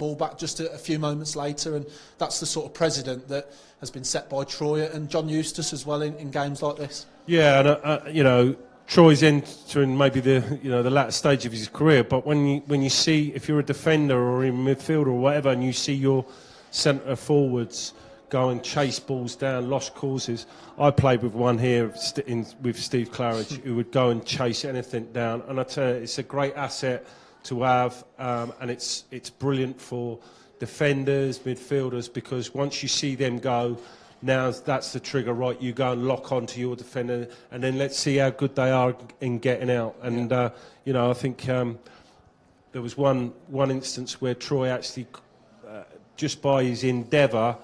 ball back just a few moments later, and that's the sort of precedent that has been set by Troy and John Eustace as well in games like this. Yeah, and Troy's entering maybe the latter stage of his career, but when you see, if you're a defender or in midfield or whatever, and you see your centre forwards go and chase balls down, lost causes. I played with one here with Steve Claridge who would go and chase anything down, and I tell you, it's a great asset to have, and it's brilliant for defenders, midfielders, because once you see them go, now that's the trigger, right? You go and lock onto your defender, and then let's see how good they are in getting out. And I think there was one instance where Troy actually, just by his endeavour,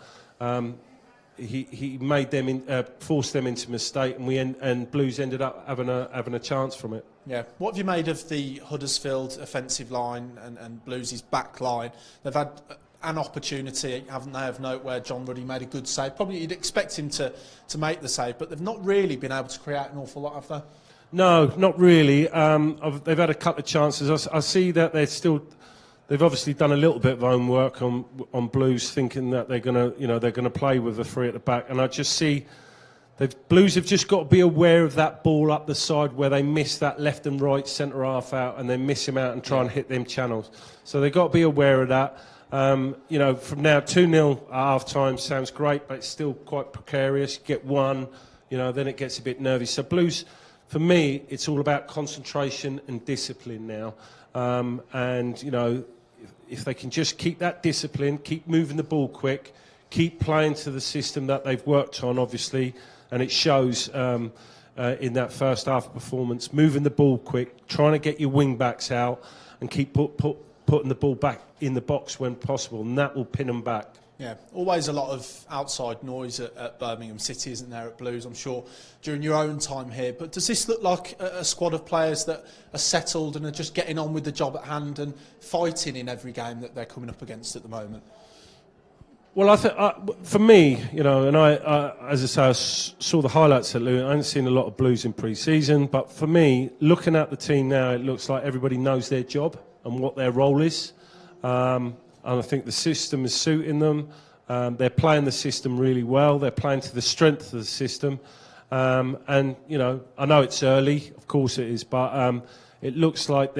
he made them forced them into a mistake, and Blues ended up having a chance from it. Yeah. What have you made of the Huddersfield offensive line and Blues' back line? They've had an opportunity, haven't they, of note, where John Ruddy made a good save. Probably you'd expect him to make the save, but they've not really been able to create an awful lot, have they? No, not really. They've had a couple of chances. I see that they've obviously done a little bit of homework on Blues, thinking that they're gonna play with the three at the back, and I just see Blues have just got to be aware of that ball up the side where they miss that left and right centre half out, and then miss him out and try and hit them channels. So they've got to be aware of that. From now 2-0 at half time sounds great, but it's still quite precarious. Get one, then it gets a bit nervy. So Blues, for me, it's all about concentration and discipline now. If they can just keep that discipline, keep moving the ball quick, keep playing to the system that they've worked on, obviously, and it shows in that first half performance, moving the ball quick, trying to get your wing backs out, and keep putting the ball back in the box when possible, and that will pin them back. Yeah, always a lot of outside noise at Birmingham City, isn't there, at Blues, I'm sure, during your own time here. But does this look like a squad of players that are settled and are just getting on with the job at hand and fighting in every game that they're coming up against at the moment? Well, I think for me, and I as I say, I saw the highlights at Luton. I haven't seen a lot of Blues in pre-season, but for me, looking at the team now, it looks like everybody knows their job and what their role is. And I think the system is suiting them. They're playing the system really well. They're playing to the strength of the system. I know it's early, of course it is, but it looks like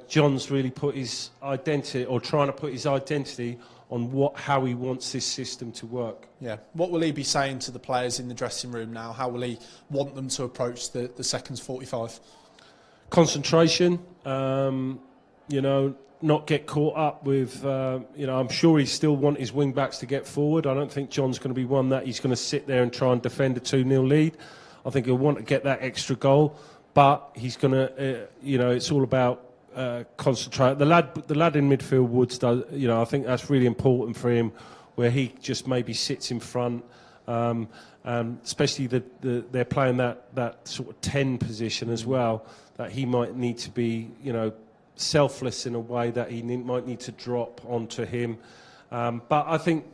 John's really put his identity, or trying to put his identity on how he wants this system to work. Yeah. What will he be saying to the players in the dressing room now? How will he want them to approach the seconds 45? Concentration, not get caught up with, I'm sure he still want his wing-backs to get forward. I don't think John's going to be one that he's going to sit there and try and defend a 2-0 lead. I think he'll want to get that extra goal, but he's going to, it's all about concentrate. The lad in midfield, Woods, does. I think that's really important for him, where he just maybe sits in front, especially they're playing that sort of 10 position as well. That he might need to be, selfless in a way that he might need to drop onto him. But I think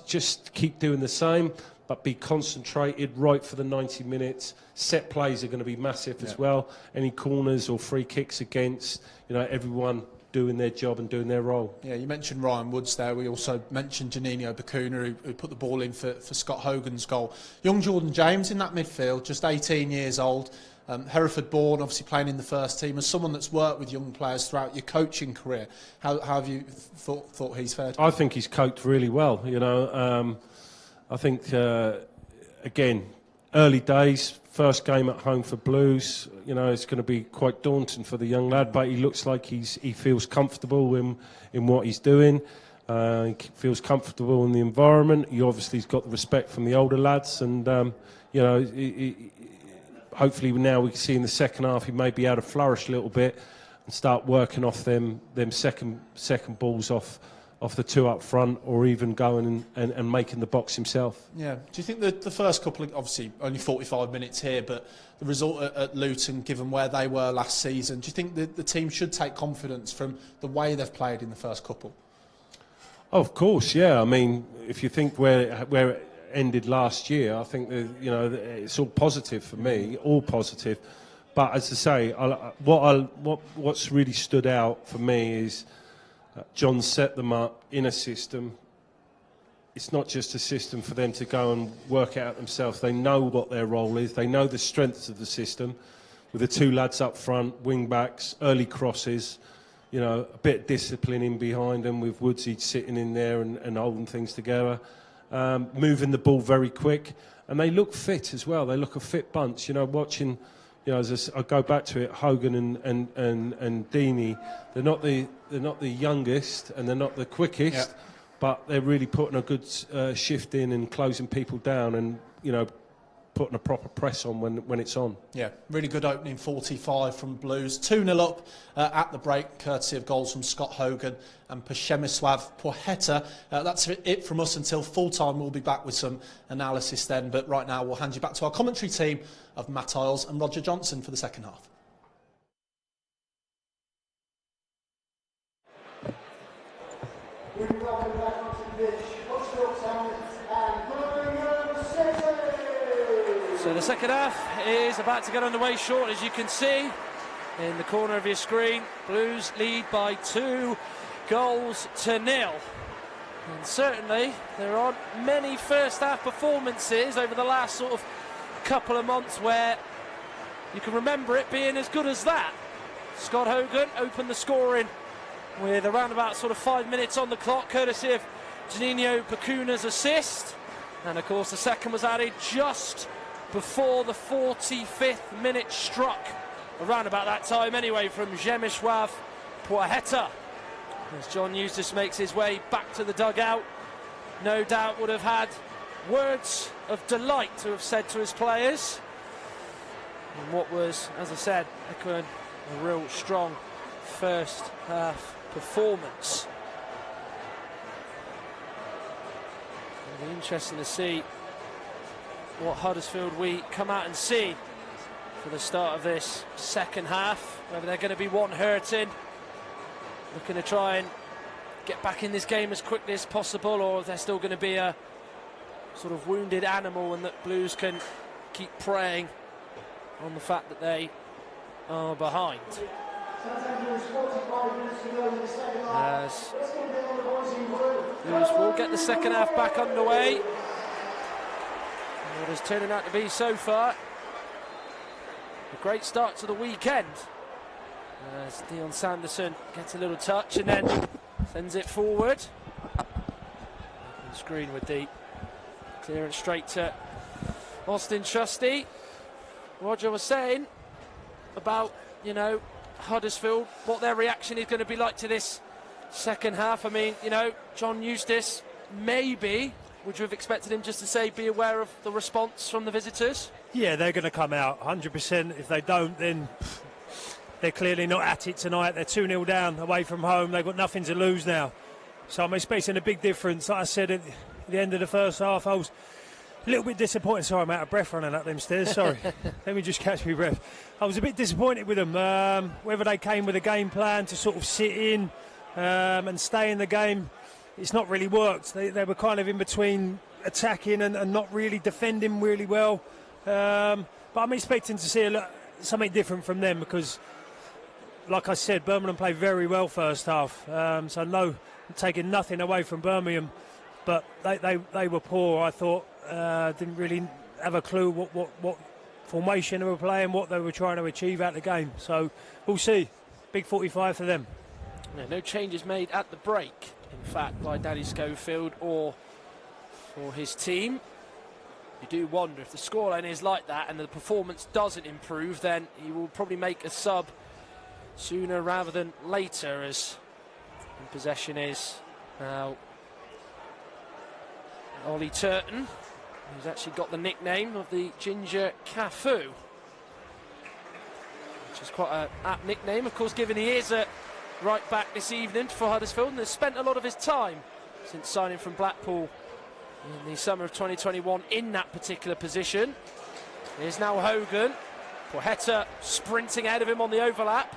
just keep doing the same, but be concentrated right for the 90 minutes. Set plays are going to be massive as well. Any corners or free kicks against, everyone doing their job and doing their role. Yeah, you mentioned Ryan Woods there. We also mentioned Janino Bacuna, who put the ball in for Scott Hogan's goal. Young Jordan James in that midfield, just 18 years old. Hereford born, obviously playing in the first team. As someone that's worked with young players throughout your coaching career, how have you thought he's fared? I think he's coped really well. I think again, early days, first game at home for Blues. It's going to be quite daunting for the young lad, but he looks like he feels comfortable in what he's doing. He feels comfortable in the environment. He obviously has got the respect from the older lads, and hopefully now we can see in the second half he may be able to flourish a little bit and start working off them second balls off the two up front, or even going and making the box himself. Yeah. Do you think that the first couple of, obviously only 45 minutes here, but the result at Luton, given where they were last season, do you think that the team should take confidence from the way they've played in the first couple? Oh, of course, yeah. I mean, if you think where it ended last year, I think it's all positive for me, all positive. But as I say, what's really stood out for me is John set them up in a system. It's not just a system for them to go and work it out themselves. They know what their role is. They know the strengths of the system. With the two lads up front, wing backs, early crosses, you know, a bit of discipline in behind them with Woodsy sitting in there and holding things together, moving the ball very quick, and they look fit as well. They look a fit bunch. You know, watching, you know, as I go back to it, Hogan and Deeney, they're not the youngest and they're not the quickest, but they're really putting a good shift in and closing people down, and you know, putting a proper press on when it's on. Yeah, really good opening 45 from Blues. 2-0 up at the break, courtesy of goals from Scott Hogan and Przemysław Płacheta. That's it from us until full-time. We'll be back with some analysis then, but right now we'll hand you back to our commentary team of Matt Isles and Roger Johnson for the second half. Welcome back onto the pitch. Huddersfield Town and Birimgham City. So the second half is about to get underway shortly, as you can see in the corner of your screen. Blues lead by 2 goals to 0. And certainly there aren't many first half performances over the last sort of couple of months where you can remember it being as good as that. Scott Hogan opened the scoring with around about sort of 5 minutes on the clock, courtesy of Juninho Bacuna's assist. And of course the second was added just before the 45th minute struck, around about that time anyway, from Przemysław Płacheta. As John Eustace makes his way back to the dugout, no doubt would have had words of delight to have said to his players. And what was, as I said, echoing a real strong first half performance. It'll be interesting to see what Huddersfield we come out and see for the start of this second half, whether they're going to be one hurting, looking to try and get back in this game as quickly as possible, or if they're still going to be a sort of wounded animal and that Blues can keep preying on the fact that they are behind. As Blues will get the second half back underway. What is turning out to be so far a great start to the weekend, as Dion Sanderson gets a little touch and then sends it forward. Screen with deep clearance straight to Austin Trusty. Roger was saying about, you know, Huddersfield, what their reaction is going to be like to this second half. I mean, you know, John Eustace, maybe would you have expected him just to say be aware of the response from the visitors? Yeah, they're going to come out 100%. If they don't, then they're clearly not at it tonight. They're 2-0 down away from home. They've got nothing to lose now. So I'm expecting a big difference. Like I said at the end of the first half, I was a little bit disappointed. Sorry, I'm out of breath running up them stairs. Sorry. Let me just catch my breath. I was a bit disappointed with them. Whether they came with a game plan to sort of sit in and stay in the game, it's not really worked. They were kind of in between attacking and not really defending really well. But I'm expecting to see something different from them because, like I said, Birmingham played very well first half. So no, taking nothing away from Birmingham, but they were poor. I thought didn't really have a clue what formation they were playing, what they were trying to achieve out of the game. So we'll see. Big 45 for them. No changes made at the break, in fact, by Danny Schofield or for his team. You do wonder if the scoreline is like that and the performance doesn't improve, then he will probably make a sub sooner rather than later, as in possession is now Ollie Turton, who's actually got the nickname of the Ginger Cafu, which is quite an apt nickname, of course, given he is a right back this evening for Huddersfield and has spent a lot of his time since signing from Blackpool in the summer of 2021 in that particular position. Here's now Hogan. Płacheta sprinting ahead of him on the overlap.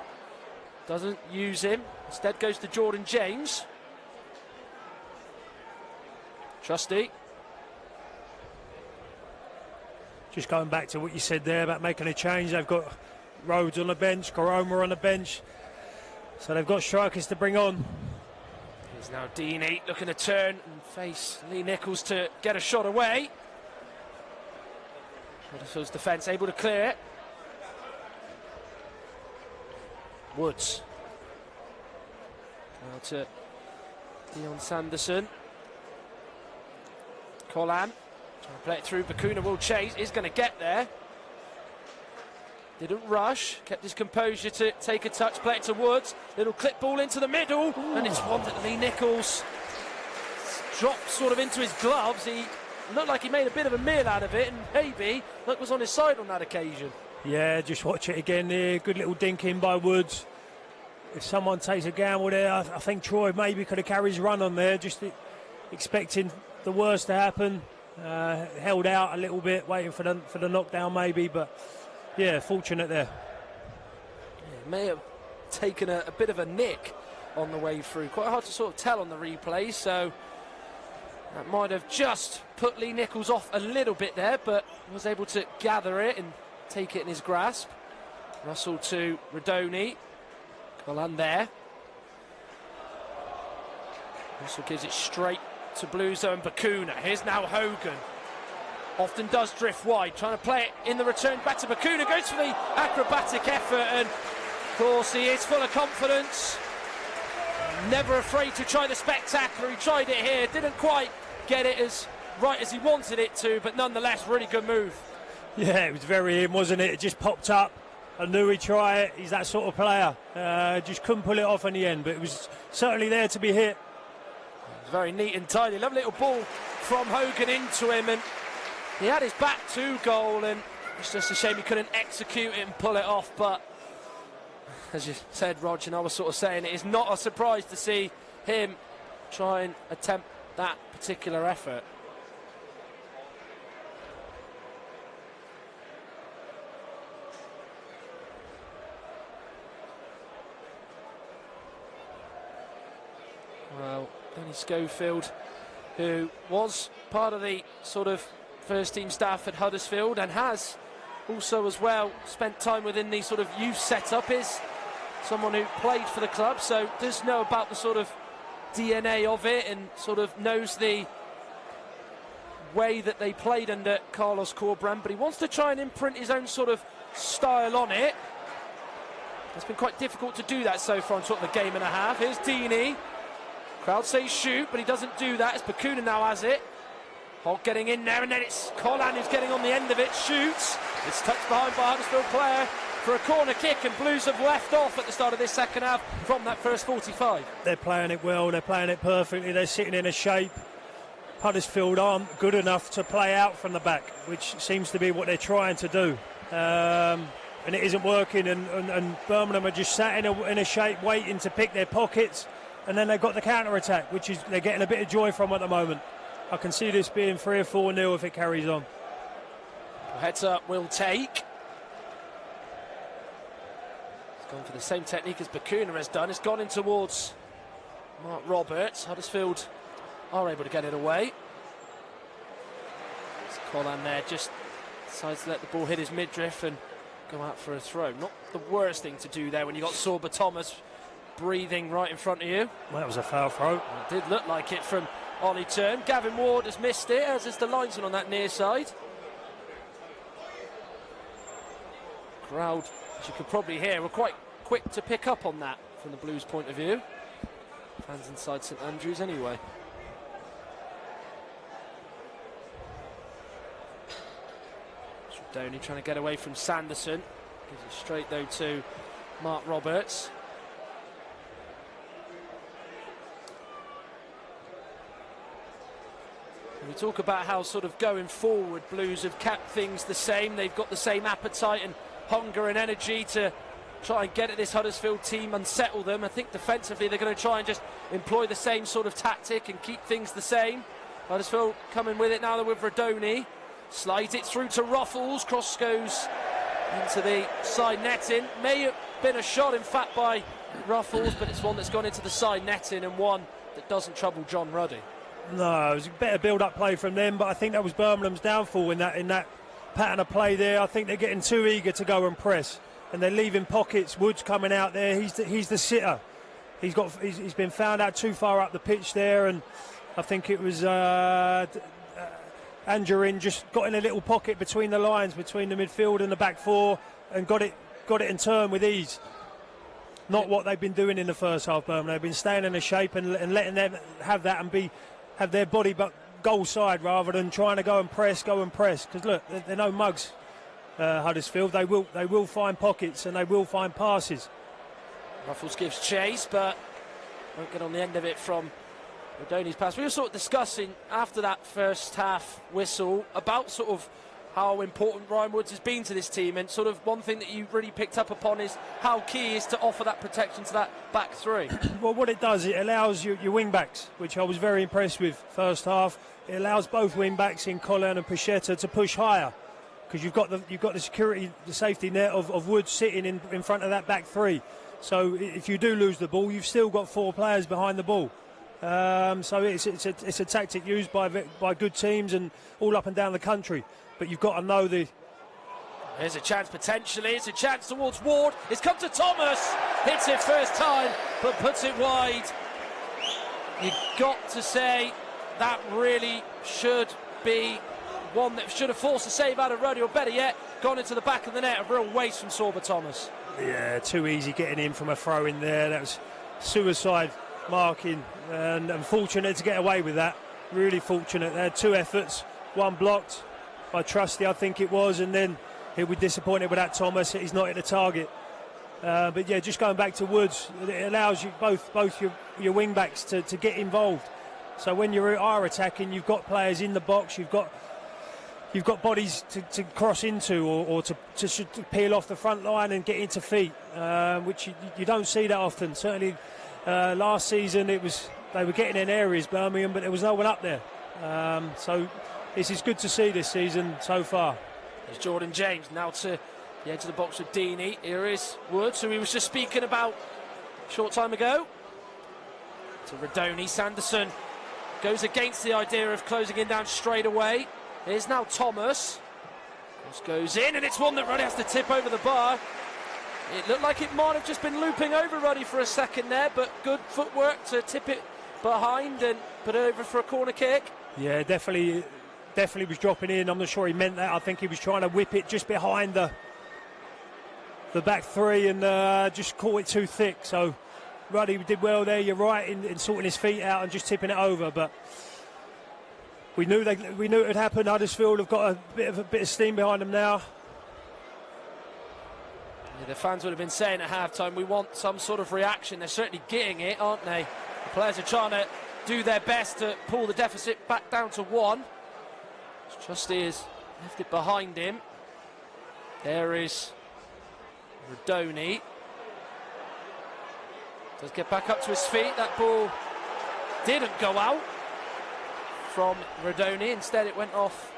Doesn't use him. Instead goes to Jordan James. Trusty. Just going back to what you said there about making a change. They've got Rhodes on the bench, Koroma on the bench. So they've got strikers to bring on. There's now Deeney looking to turn and face Lee Nichols to get a shot away. Huddersfield's defence able to clear it. Woods. Now to Dion Sanderson. Collan. Trying to play it through. Bakuna will chase. Is going to get there. Didn't rush. Kept his composure to take a touch. Play it to Woods. Little clip ball into the middle. Ooh. And it's one that Lee Nichols dropped sort of into his gloves. He looked like he made a bit of a meal out of it, and maybe luck was on his side on that occasion. Yeah, just watch it again there. Good little dink in by Woods. If someone takes a gamble there, I think Troy maybe could have carried his run on there, just expecting the worst to happen. Held out a little bit, waiting for the knockdown maybe, but yeah, fortunate there. Yeah, may have taken a bit of a nick on the way through. Quite hard to sort of tell on the replay, so that might have just put Lee Nichols off a little bit there, but was able to gather it and take it in his grasp. Russell to Radoni. Collan there. Russell gives it straight to Bluzo and Bakuna. Here's now Hogan. Often does drift wide, trying to play it in the return back to Bakuna. Goes for the acrobatic effort, and of course he is full of confidence. Never afraid to try the spectacular. He tried it here, didn't quite get it as right as he wanted it to, but nonetheless, really good move. Yeah, it was very in, wasn't it? It just popped up. I knew he'd try it. He's that sort of player. Just couldn't pull it off in the end, but it was certainly there to be hit. It was very neat and tidy. Lovely little ball from Hogan into him, and he had his back to goal, and it's just a shame he couldn't execute it and pull it off. But as you said, Rog, and I was sort of saying, it is not a surprise to see him try and attempt that particular effort. Well, Danny Schofield, who was part of the sort of first team staff at Huddersfield and has also as well spent time within the sort of youth setup, is someone who played for the club, so does know about the sort of DNA of it and sort of knows the way that they played under Carlos Corberán, but he wants to try and imprint his own sort of style on it. It's been quite difficult to do that so far in sort of a game and a half. Here's Deeney. Crowd say shoot, but he doesn't do that. It's Bakuna now has it. Holt getting in there, and then it's Collan who's getting on the end of it. Shoots. It's touched behind by a Huddersfield player for a corner kick, and Blues have left off at the start of this second half from that first 45. They're playing it well. They're playing it perfectly. They're sitting in a shape. Huddersfield aren't good enough to play out from the back, which seems to be what they're trying to do. And it isn't working, and Birmingham are just sat in a shape waiting to pick their pockets. And then they've got the counter-attack, which is they're getting a bit of joy from at the moment. I can see this being 3 or 4-0 if it carries on. Heads up will take. He's gone for the same technique as Bakuna has done. It's gone in towards Mark Roberts. Huddersfield are able to get it away. It's Collan there, just decides to let the ball hit his midriff and go out for a throw. Not the worst thing to do there when you've got Sorba Thomas breathing right in front of you. Well, that was a foul throw. It did look like it from Ollie Turn. Gavin Ward has missed it, as is the linesman on that near side. Crowd, as you could probably hear, were quite quick to pick up on that from the Blues' point of view. Fans inside St Andrews anyway. Donny trying to get away from Sanderson. Gives it straight though to Mark Roberts. We talk about how sort of going forward Blues have kept things the same. They've got the same appetite and hunger and energy to try and get at this Huddersfield team, unsettle them. I think defensively they're going to try and just employ the same sort of tactic and keep things the same. Huddersfield coming with it now, they're with Radoni. Slides it through to Ruffles. Cross goes into the side netting. May have been a shot in fact by Ruffles, but it's one that's gone into the side netting and one that doesn't trouble John Ruddy. No, it was a better build-up play from them, but I think that was Birmingham's downfall in that pattern of play there. I think they're getting too eager to go and press, and they're leaving pockets. Woods coming out there, he's the sitter. he's been found out too far up the pitch there, and I think it was Angerin just got in a little pocket between the lines, between the midfield and the back four, and got it in turn with ease. Not what they've been doing in the first half, Birmingham. They've been staying in the shape and letting them have that and have their body but goal side rather than trying to go and press. Because look, they're no mugs, Huddersfield. They will find pockets and they will find passes. Ruffles gives chase, but won't get on the end of it from Rodoni's pass. We were sort of discussing after that first half whistle about sort of how important Ryan Woods has been to this team, and sort of one thing that you really picked up upon is how key is to offer that protection to that back three. Well, what it does, it allows your wing backs, which I was very impressed with first half. It allows both wing backs in Colin and Pichetta to push higher, because you've got the security, the safety net of Woods sitting in front of that back three. So if you do lose the ball, you've still got 4 players behind the ball. So it's a tactic used by good teams and all up and down the country. But you've got to know the... There's a chance potentially. It's a chance towards Ward. It's come to Thomas. Hits it first time, but puts it wide. You've got to say that really should be one that should have forced a save out of Ruddy, or better yet, gone into the back of the net. A real waste from Sorba Thomas. Yeah, too easy getting in from a throw in there. That was suicide marking, and unfortunate to get away with that. Really fortunate. They had 2 efforts, one blocked by Trusty, I think it was, and then he'll be disappointed with that Thomas. He's not hit the target. But yeah, just going back to Woods, it allows you both your wing backs to get involved. So when you are attacking, you've got players in the box, you've got bodies to cross into or to peel off the front line and get into feet, which you don't see that often. Certainly last season they were getting in areas, Birmingham, but there was no one up there. So this is good to see this season so far. There's Jordan James now to the edge of the box with Deeney. Here is Woods, who he was just speaking about a short time ago. To Rodoni. Sanderson goes against the idea of closing in down straight away. Here's now Thomas. This goes in, and it's one that Ruddy has to tip over the bar. It looked like it might have just been looping over Ruddy for a second there, but good footwork to tip it behind and put it over for a corner kick. Yeah, definitely was dropping in. I'm not sure he meant that. I think he was trying to whip it just behind the back three and just caught it too thick. So Ruddy did well there, you're right, in sorting his feet out and just tipping it over. But we knew it would happen. Huddersfield have got a bit of steam behind them now. Yeah, the fans would have been saying at half-time, we want some sort of reaction. They're certainly getting it, aren't they? The players are trying to do their best to pull the deficit back down to 1. Trusty has left it behind him. There is Rodoni. Does get back up to his feet. That ball didn't go out from Rodoni. Instead it went off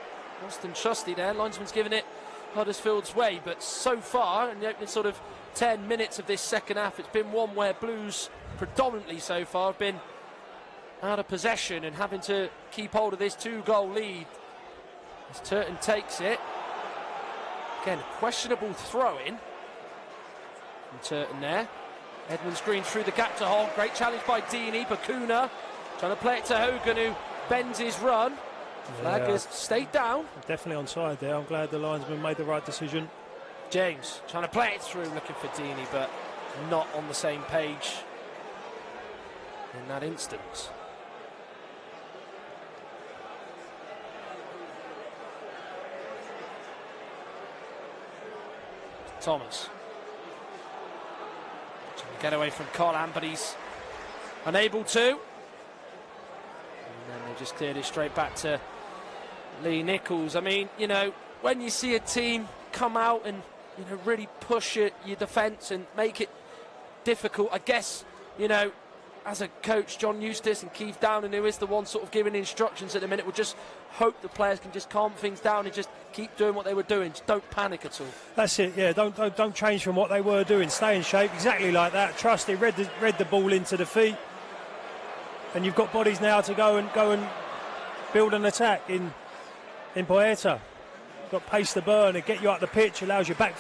Austin Trusty there. Linesman's given it Huddersfield's way, but so far in the opening sort of 10 minutes of this second half, it's been one where Blues predominantly so far have been out of possession and having to keep hold of this 2-goal lead. As Turton takes it. Again, questionable throw-in from Turton there. Edmonds Green through the gap to Hall. Great challenge by Deeney. Bakuna trying to play it to Hogan, who bends his run. Flag has stayed down. Definitely onside there. I'm glad the linesman made the right decision. James trying to play it through, looking for Deeney, but not on the same page in that instance. Thomas trying to get away from Colin, but he's unable to. And then they just cleared it straight back to Lee Nichols. I mean, you know, when you see a team come out and, you know, really push your defence and make it difficult, I guess, you know, as a coach, John Eustace and Keith Downing, who is the one sort of giving instructions at the minute, will just hope the players can just calm things down and just keep doing what they were doing. Just don't panic at all. That's it, yeah. Don't change from what they were doing. Stay in shape, exactly like that. Trusty read the ball into the feet, and you've got bodies now to go and build an attack in Poeta. You've got pace to burn and get you up the pitch, allows your back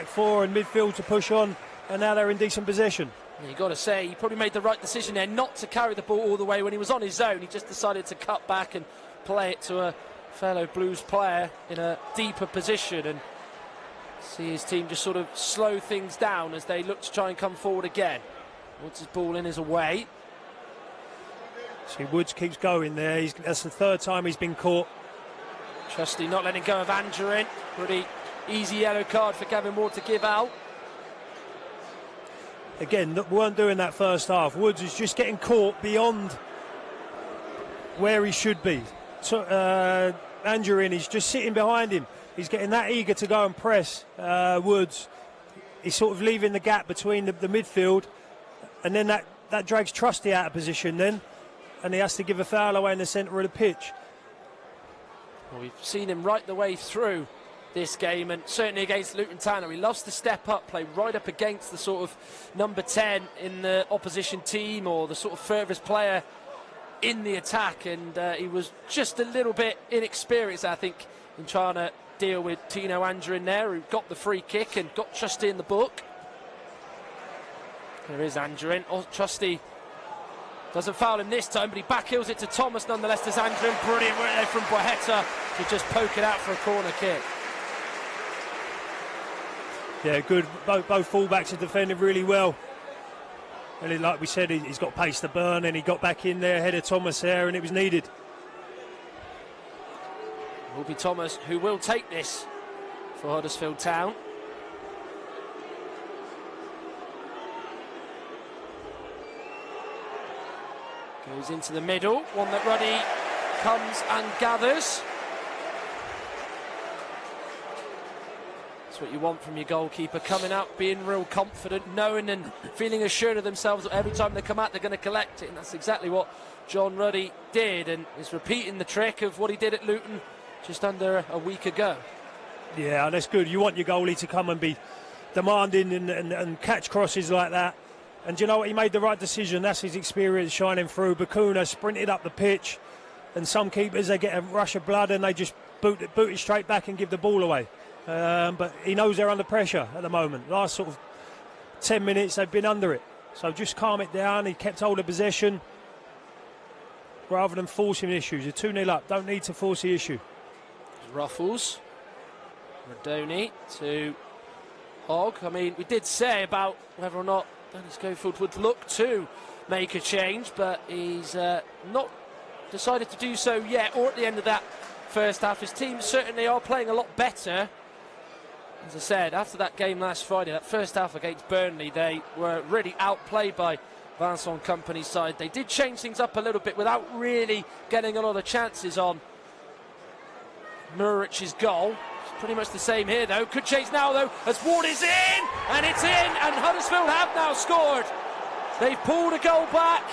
four and midfield to push on, and now they're in decent possession. You've got to say, he probably made the right decision there not to carry the ball all the way when he was on his own. He just decided to cut back and play it to a fellow Blues player in a deeper position, and see his team just sort of slow things down as they look to try and come forward again. Woods' ball in his away. See, Woods keeps going there. That's the third time he's been caught. Trusty not letting go of Angerin. Pretty easy yellow card for Gavin Ward to give out. Again, weren't doing that first half. Woods is just getting caught beyond where he should be. So, Angerin is just sitting behind him. He's getting that eager to go and press Woods. He's sort of leaving the gap between the midfield, and then that drags Trusty out of position then, and he has to give a foul away in the centre of the pitch. Well, we've seen him right the way through this game, and certainly against Luton Town. He loves to step up, play right up against the sort of number 10 in the opposition team, or the sort of furthest player in the attack, and he was just a little bit inexperienced, I think, in trying to deal with Tino Angerin there, who got the free kick and got Trusty in the book. There is Angerin. Oh, Trusty doesn't foul him this time, but he backhills it to Thomas nonetheless. There's Angerin. Brilliant work there from Boheta to just poke it out for a corner kick. Yeah, good. Both fullbacks have defended really well. And like we said, he's got pace to burn, and he got back in there ahead of Thomas there, and it was needed. It will be Thomas who will take this for Huddersfield Town. Goes into the middle, one that Ruddy comes and gathers. That's what you want from your goalkeeper, coming out, being real confident, knowing and feeling assured of themselves that every time they come out they're going to collect it, and that's exactly what John Ruddy did, and is repeating the trick of what he did at Luton just under a week ago. Yeah, that's good. You want your goalie to come and be demanding and catch crosses like that. And you know what? He made the right decision. That's his experience shining through. Bakuna sprinted up the pitch, and some keepers, they get a rush of blood and they just boot it straight back and give the ball away. But he knows they're under pressure at the moment. Last sort of 10 minutes they've been under it. So just calm it down. He kept hold of possession rather than forcing issues. You're 2-0 up. Don't need to force the issue. Ruffles. Radoni to Hogg. I mean, we did say about whether or not Danny Schofield would look to make a change, but he's not decided to do so yet, or at the end of that first half. His team certainly are playing a lot better. As I said, after that game last Friday, that first half against Burnley, they were really outplayed by Vincent Kompany's side. They did change things up a little bit without really getting a lot of chances on Murich's goal. It's pretty much the same here, though. Could chase now, though, as Ward is in, and it's in, and Huddersfield have now scored. They've pulled a goal back,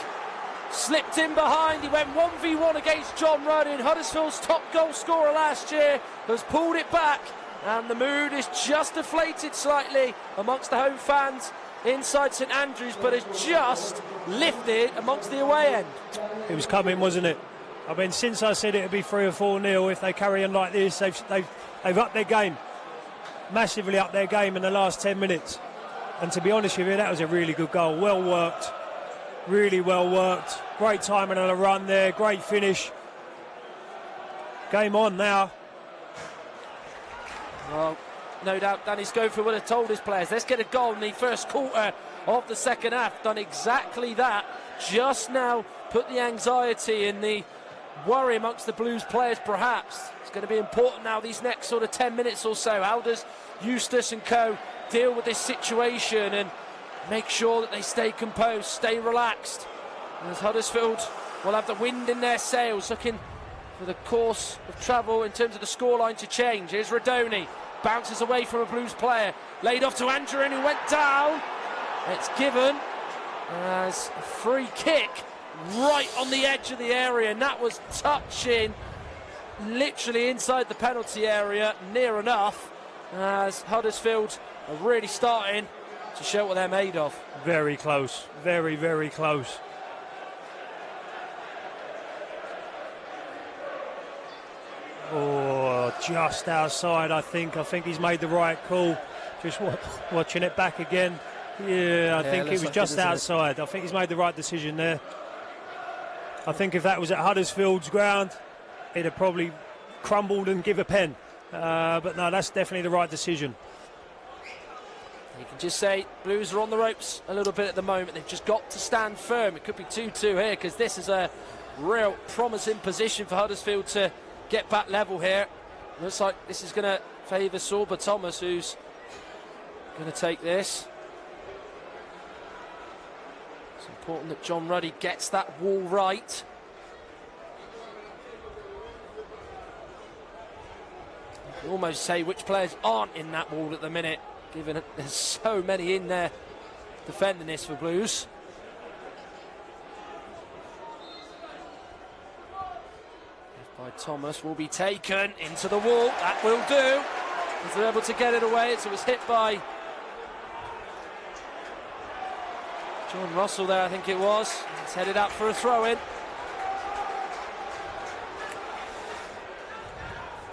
slipped in behind. He went 1v1 against John Ruddy, Huddersfield's top goal scorer last year, has pulled it back, and the mood is just deflated slightly amongst the home fans inside St Andrews, but has just lifted amongst the away end. It was coming, wasn't it? I mean, since I said it would be 3 or 4-0 if they carry on like this, they've upped their game, massively upped their game in the last 10 minutes. And to be honest with you, that was a really good goal. Well worked, really well worked. Great timing on a run there, great finish. Game on now. Well, no doubt Danny Schofield would have told his players, let's get a goal in the first quarter of the second half. Done exactly that. Just now put the anxiety and the worry amongst the Blues players, perhaps. It's going to be important now, these next sort of 10 minutes or so. How does Eustace and co deal with this situation and make sure that they stay composed, stay relaxed? As Huddersfield will have the wind in their sails, looking for the course of travel in terms of the scoreline to change. Here's Radoni, bounces away from a Blues player, laid off to Angerin, who went down. It's given as a free kick right on the edge of the area, and that was touching literally inside the penalty area, near enough, as Huddersfield are really starting to show what they're made of. Very close, very, very close. Oh, just outside, I think. I think he's made the right call. Just watching it back again. Yeah, I think it was like just outside. I think he's made the right decision there. I think if that was at Huddersfield's ground, it'd have probably crumbled and give a pen. But no, that's definitely the right decision. You can just say Blues are on the ropes a little bit at the moment. They've just got to stand firm. It could be 2-2 here because this is a real promising position for Huddersfield to get back level here. Looks like this is going to favour Sorba Thomas, who's going to take this. It's important that John Ruddy gets that wall right. You can almost say which players aren't in that wall at the minute, given that there's so many in there defending this for Blues. By Thomas will be taken into the wall. That will do. If they're able to get it away, so it was hit by John Russell there, I think it was. It's headed out for a throw-in.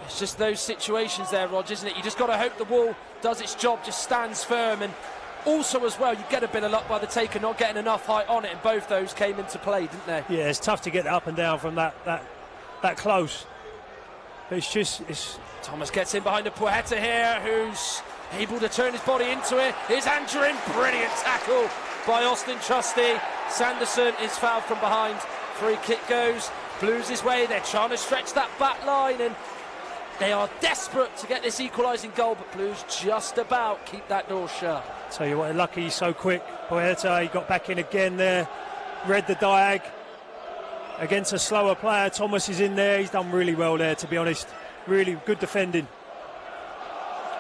It's just those situations there, Rog, isn't it? You just got to hope the wall does its job, just stands firm. And also as well, you get a bit of luck by the taker not getting enough height on it, and both those came into play, didn't they? Yeah, it's tough to get up and down from that close. But Thomas gets in behind a Puerta here, who's able to turn his body into it. Here's Andrew in, brilliant tackle by Austin Trusty. Sanderson is fouled from behind. Free kick goes Blues' way. They're trying to stretch that back line, and they are desperate to get this equalising goal, but Blues just about keep that door shut. Tell you what, they're lucky he's so quick. Puerta, he got back in again there, read the diag. Against a slower player, Thomas is in there. He's done really well there, to be honest. Really good defending.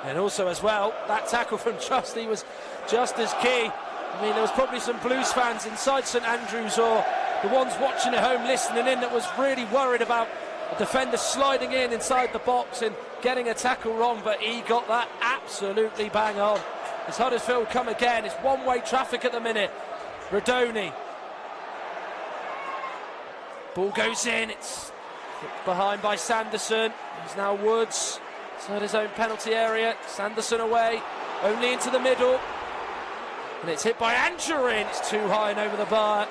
And also as well, that tackle from Trusty was just as key. I mean, there was probably some Blues fans inside St Andrews, or the ones watching at home listening in, that was really worried about a defender sliding in inside the box and getting a tackle wrong, but he got that absolutely bang on. As Huddersfield come again, it's one-way traffic at the minute. Rodoni. Ball goes in, it's behind by Sanderson. He's now Woods, inside his own penalty area. Sanderson away, only into the middle. And it's hit by Angerin. It's too high and over the bar.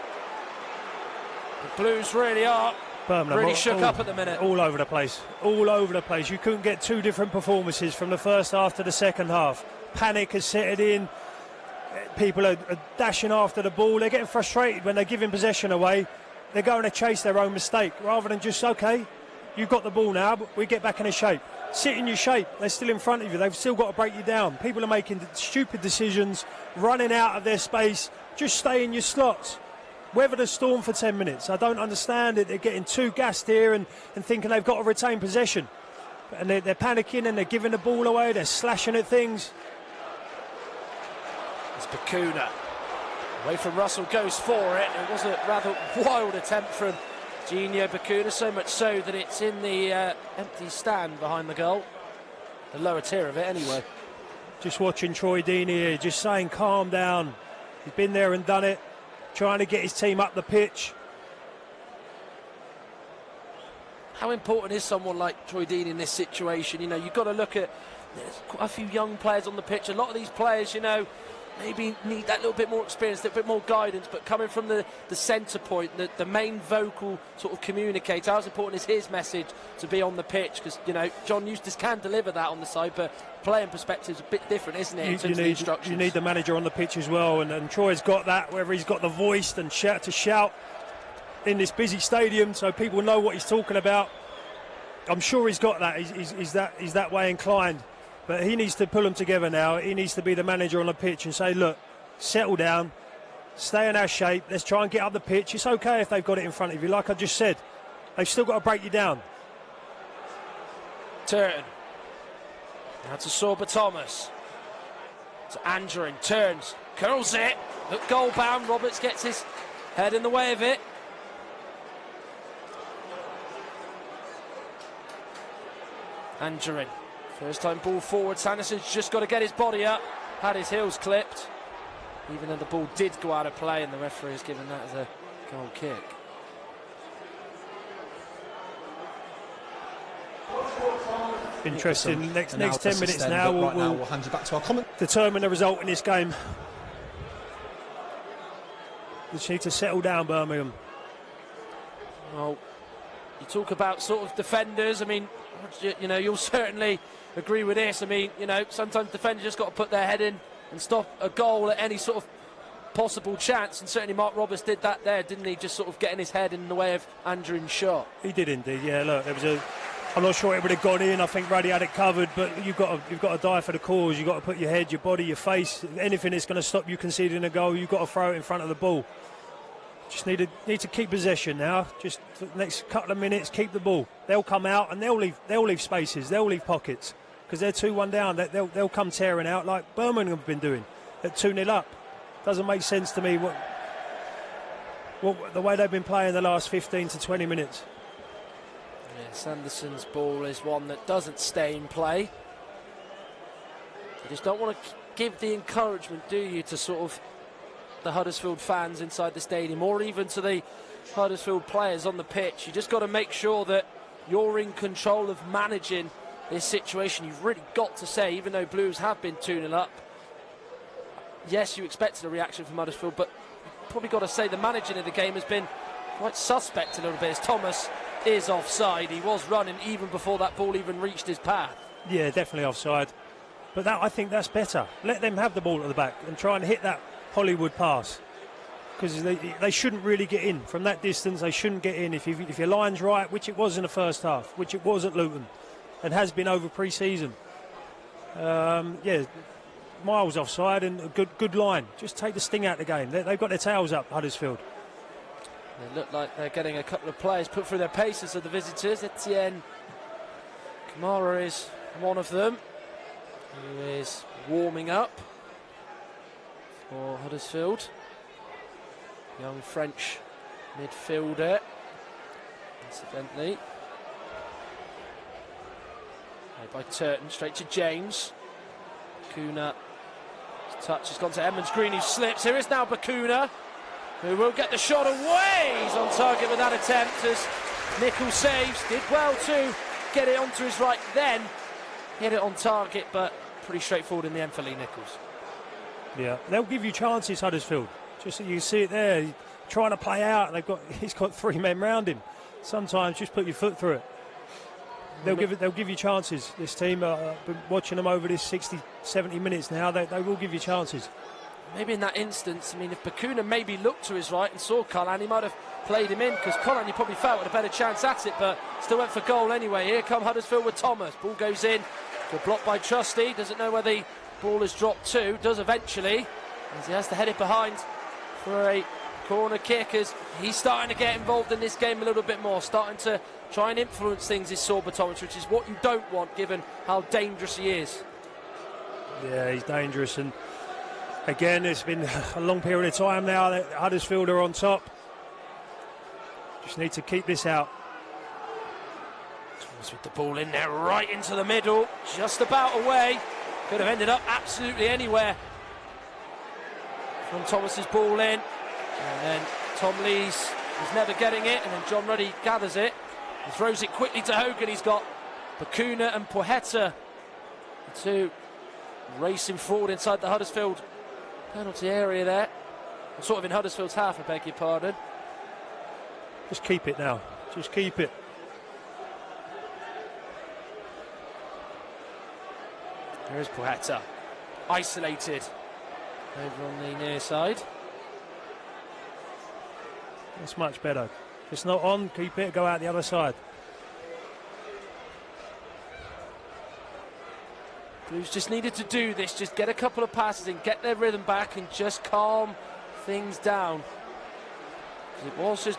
The Blues really are Birmingham, really shook up at the minute. All over the place. All over the place. You couldn't get two different performances from the first half to the second half. Panic has set it in. People are dashing after the ball. They're getting frustrated when they're giving possession away. They're going to chase their own mistake rather than just, OK, you've got the ball now, but we get back in a shape. Sit in your shape. They're still in front of you. They've still got to break you down. People are making stupid decisions, running out of their space. Just stay in your slots. Weather the storm for 10 minutes. I don't understand it. They're getting too gassed here and thinking they've got to retain possession. And they're panicking and they're giving the ball away. They're slashing at things. It's Bakuna. Away from Russell, goes for it. It was a rather wild attempt from Gino Bakuna, so much so that it's in the empty stand behind the goal. The lower tier of it, anyway. Just watching Troy Deeney here, just saying calm down. He's been there and done it, trying to get his team up the pitch. How important is someone like Troy Deeney in this situation? You know, you've got to look at, there's quite a few young players on the pitch. A lot of these players, you know, maybe need that little bit more experience, a little bit more guidance, but coming from the centre point, the main vocal sort of communicator, how important is his message to be on the pitch? Because, you know, John Eustace can deliver that on the side, but playing perspective is a bit different, isn't it, in terms of the instructions? You need the manager on the pitch as well, and Troy's got that, whether he's got the voice and shout in this busy stadium so people know what he's talking about. I'm sure he's got that. He's that way inclined. But he needs to pull them together now. He needs to be the manager on the pitch and say, look, settle down, stay in our shape, let's try and get up the pitch. It's OK if they've got it in front of you. Like I just said, they've still got to break you down. Turn. Now to Sorba Thomas. To Angerin, turns, curls it. Look, goal bound. Roberts gets his head in the way of it. Angerin. First time ball forward, Sanderson's just got to get his body up, had his heels clipped, even though the ball did go out of play and the referee has given that as a goal kick. Interesting. Next 10 minutes now, we'll hand you back to our comment. Determine the result in this game. They just need to settle down, Birmingham. Well, you talk about sort of defenders. I mean, you know, you'll certainly agree with this. I mean, you know, sometimes defenders just got to put their head in and stop a goal at any sort of possible chance, and certainly Mark Roberts did that there, didn't he? Just sort of getting his head in the way of Andrew's shot. He did indeed. Yeah, look, there was I'm not sure it would have gone in. I think Ruddy had it covered, but you've got to die for the cause. You've got to put your head, your body, your face, anything that's going to stop you conceding a goal. You've got to throw it in front of the ball. Just need to keep possession now. Just for the next couple of minutes, keep the ball. They'll come out and they'll leave spaces. They'll leave pockets because they're 2-1 down. They'll come tearing out like Birmingham have been doing at 2-0 up. Doesn't make sense to me what the way they've been playing the last 15 to 20 minutes. Yes, Anderson's ball is one that doesn't stay in play. You just don't want to give the encouragement, do you, to sort of the Huddersfield fans inside the stadium, or even to the Huddersfield players on the pitch. You just got to make sure that you're in control of managing this situation. You've really got to say, even though Blues have been 2-0 up, yes, you expected a reaction from Huddersfield, but you've probably got to say the managing of the game has been quite suspect a little bit, as Thomas is offside. He was running even before that ball even reached his path. Yeah, definitely offside. But I think that's better. Let them have the ball at the back and try and hit that Hollywood pass, because they shouldn't really get in from that distance. They shouldn't get in if your line's right, which it was in the first half, which it was at Luton and has been over pre-season. Yeah, miles offside and a good line. Just take the sting out of the game. They've got their tails up, Huddersfield. They look like they're getting a couple of players put through their paces of the visitors. Etienne Kamara is one of them, who is warming up for Huddersfield. Young French midfielder, incidentally. Played by Turton, straight to James. Bakuna, his touch has gone to Edmonds Green, who slips. Here is now Bakuna, who will get the shot away. He's on target with that attempt as Nichols saves. Did well to get it onto his right then. Hit it on target, but pretty straightforward in the end for Lee Nichols. Yeah, they'll give you chances, Huddersfield. Just so you see it there, he's trying to play out. He's got 3 men round him. Sometimes just put your foot through it. They'll give you chances. This team, been watching them over this 60, 70 minutes now. They will give you chances. Maybe in that instance, I mean, if Bakuna maybe looked to his right and saw Collan, he might have played him in, because Collan, he probably felt had a better chance at it, but still went for goal anyway. Here come Huddersfield with Thomas. Ball goes in. Good block by Trusty. Doesn't know where the ball has dropped to. Does eventually, as he has to head it behind for a corner kick, as he's starting to get involved in this game a little bit more, starting to try and influence things, is Sorba Thomas, which is what you don't want given how dangerous he is. Yeah, he's dangerous, and again, it's been a long period of time now that Huddersfield are on top. Just need to keep this out. Thomas with the ball in there, right into the middle, just about away. Could have ended up absolutely anywhere from Thomas's ball in. And then Tom Lees is never getting it, and then John Ruddy gathers it and throws it quickly to Hogan. He's got Bakuna and Poeta, the two racing forward inside the Huddersfield penalty area there. Sort of in Huddersfield's half, I beg your pardon. Just keep it now. Just keep it. Here's Poeta, isolated over on the near side. That's much better. If it's not on, keep it, go out the other side. Blues just needed to do this, just get a couple of passes in, get their rhythm back and just calm things down. It was just,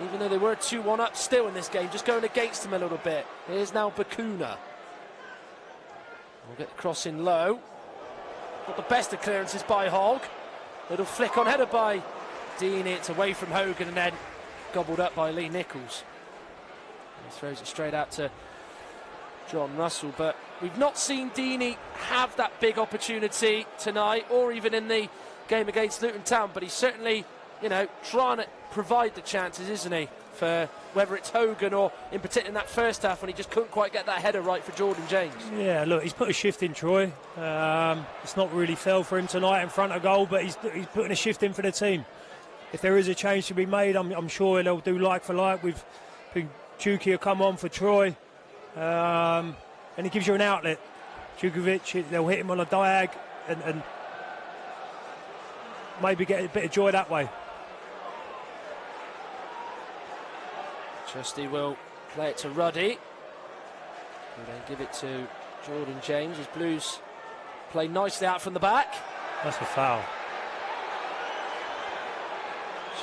even though they were 2-1 up still in this game, just going against them a little bit. Here's now Bakuna. We'll get the cross in low. Not the best of clearances by Hogg. Little flick on header by Dean. It's away from Hogan and then gobbled up by Lee Nichols. And he throws it straight out to John Russell, but we've not seen Deeney have that big opportunity tonight, or even in the game against Luton Town, but he's certainly, you know, trying to provide the chances, isn't he, for whether it's Hogan or in particular in that first half when he just couldn't quite get that header right for Jordan James. Yeah, look, he's put a shift in, Troy. It's not really fell for him tonight in front of goal, but he's putting a shift in for the team. if there is a change to be made, I'm sure they'll do like for like. With Chuki will come on for Troy, and it gives you an outlet. Djukovic, they'll hit him on a diag and maybe get a bit of joy that way. Trusty will play it to Ruddy, and then give it to Jordan James as Blues play nicely out from the back. That's a foul.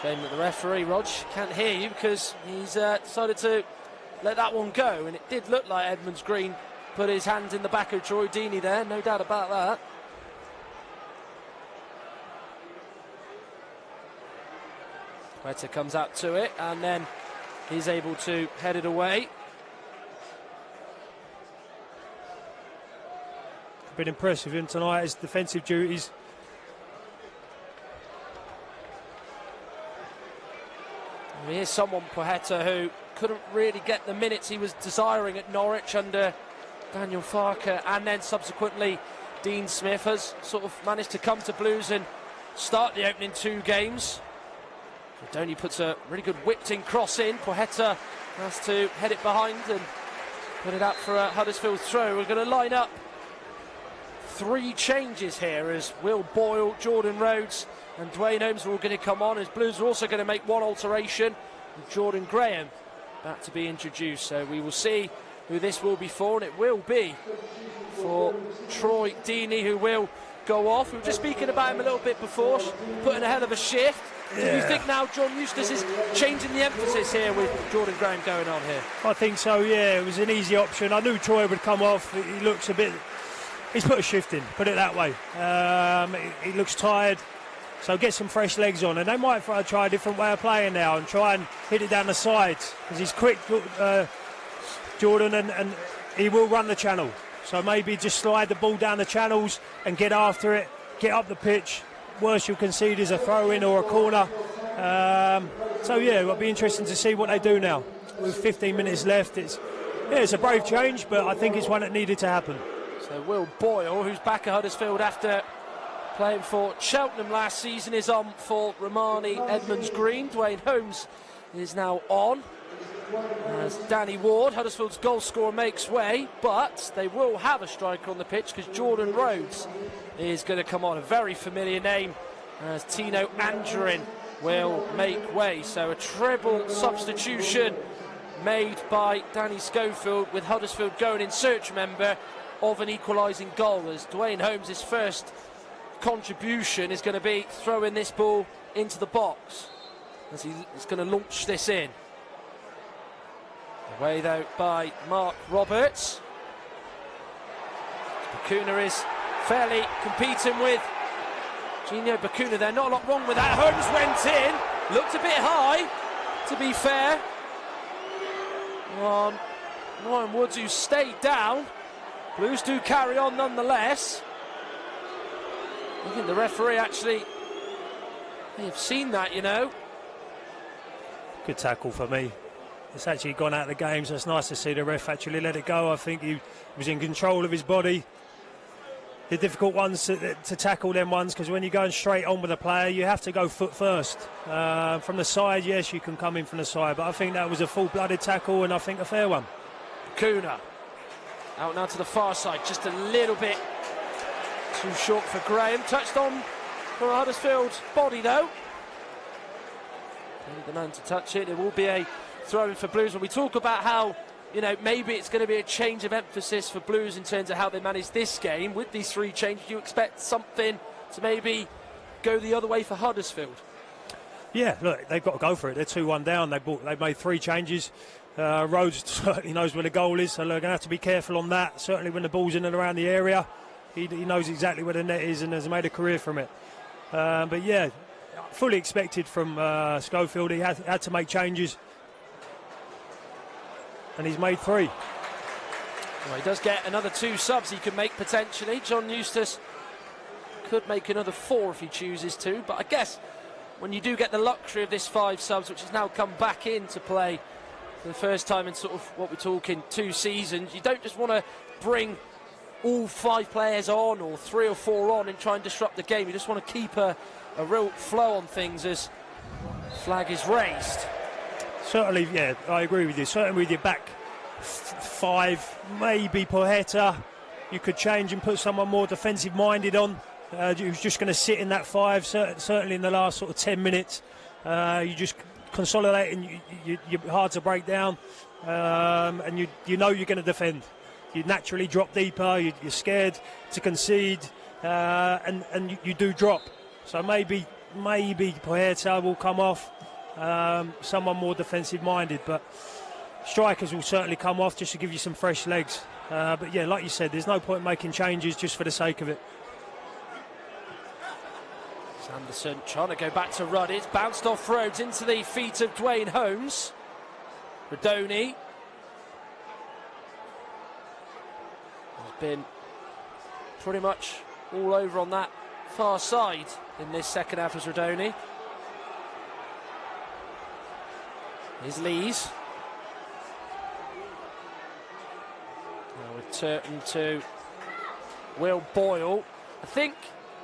Shame that the referee, Rog, can't hear you because he's decided to let that one go, and it did look like Edmonds Green put his hands in the back of Troy Deeney there, no doubt about that. Quetta comes out to it, and then he's able to head it away. Been impressed with him tonight, his defensive duties. Here's someone, Poheta, who couldn't really get the minutes he was desiring at Norwich under Daniel Farker, and then subsequently Dean Smith has sort of managed to come to Blues and start the opening 2 games. Donny puts a really good whipped-in cross in. Poheta has to head it behind and put it out for a Huddersfield throw. We're going to line up 3 changes here as Will Boyle, Jordan Rhodes and Dwayne Holmes are all going to come on, as Blues are also going to make 1 alteration with Jordan Graham about to be introduced. So we will see who this will be for, and it will be for Troy Deeney, who will go off. We were just speaking about him a little bit before, putting a hell of a shift. Do you think now John Eustace is changing the emphasis here with Jordan Graham going on here? I think so, yeah. It was an easy option. I knew Troy would come off. He looks a bit... He's put a shift in, put it that way. He looks tired, so get some fresh legs on. And they might try a different way of playing now and try and hit it down the sides, because he's quick, Jordan, and he will run the channel. So maybe just slide the ball down the channels and get after it, get up the pitch. Worst you'll concede is a throw-in or a corner. So yeah, it'll be interesting to see what they do now. With 15 minutes left, it's a brave change, but I think it's one that needed to happen. So Will Boyle, who's back at Huddersfield after playing for Cheltenham last season, is on for Romani Edmonds Green. Dwayne Holmes is now on as Danny Ward, Huddersfield's goal scorer, makes way, but they will have a striker on the pitch because Jordan Rhodes is going to come on. A very familiar name as Tino Angerin will make way. So a treble substitution made by Danny Schofield, with Huddersfield going in search, remember, of an equalising goal, as Dwayne Holmes' first contribution is going to be throwing this ball into the box as he's going to launch this in. Away though by Mark Roberts. Bacuna is fairly competing with Gino Bacuna there, not a lot wrong with that. Holmes went in, looked a bit high, to be fair, on Ryan Woods, who stayed down. Blues do carry on nonetheless. I think the referee actually may have seen that, you know. Good tackle for me. It's actually gone out of the game, so it's nice to see the ref actually let it go. I think he was in control of his body. The difficult ones to tackle, them ones, because when you're going straight on with a player, you have to go foot first. From the side, yes, you can come in from the side, but I think that was a full-blooded tackle, and I think a fair one. Kuna out now to the far side, just a little bit too short for Graham. Touched on for Huddersfield's body though. Only the man to touch it. It will be a throw-in for Blues. When we talk about how, you know, maybe it's going to be a change of emphasis for Blues in terms of how they manage this game, with these 3 changes, do you expect something to maybe go the other way for Huddersfield? Yeah, look, they've got to go for it. They're 2-1 down. They've made 3 changes. Rhodes certainly knows where the goal is, so they're going to have to be careful on that. Certainly when the ball's in and around the area, he knows exactly where the net is and has made a career from it. But yeah, fully expected from Schofield. He had to make changes, and he's made 3. Well, he does get another 2 subs he can make potentially. John Eustace could make another 4 if he chooses to, but I guess when you do get the luxury of this 5 subs, which has now come back into play for the first time in sort of what we're talking 2 seasons, you don't just want to bring all 5 players on, or 3 or 4 on, and try and disrupt the game. You just want to keep a real flow on things, as flag is raised. Certainly, yeah, I agree with you. Certainly with your back five, maybe Poeta, you could change and put someone more defensive-minded on. Who's just going to sit in that five, certainly in the last sort of 10 minutes. You just consolidate and you're hard to break down, and you know you're going to defend. You naturally drop deeper, you're scared to concede, and you do drop. So maybe Poeta will come off, someone more defensive-minded, but strikers will certainly come off just to give you some fresh legs. But yeah, like you said, there's no point in making changes just for the sake of it. Sanderson trying to go back to Rudd. It's bounced off Rhodes into the feet of Dwayne Holmes. Rodoni has been pretty much all over on that far side in this second half as Rodoni. Here's Lees. Now we turn to Will Boyle. I think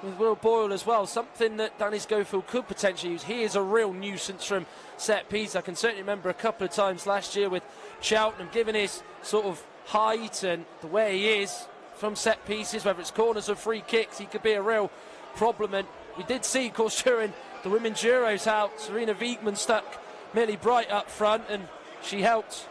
with Will Boyle as well, something that Danny Schofield could potentially use. He is a real nuisance from set piece. I can certainly remember a couple of times last year with Cheltenham, given his sort of height and the way he is from set pieces, whether it's corners or free kicks, he could be a real problem. And we did see, of course, during the Women's Euros how Serena Wiegman stuck Millie Bright up front and she helped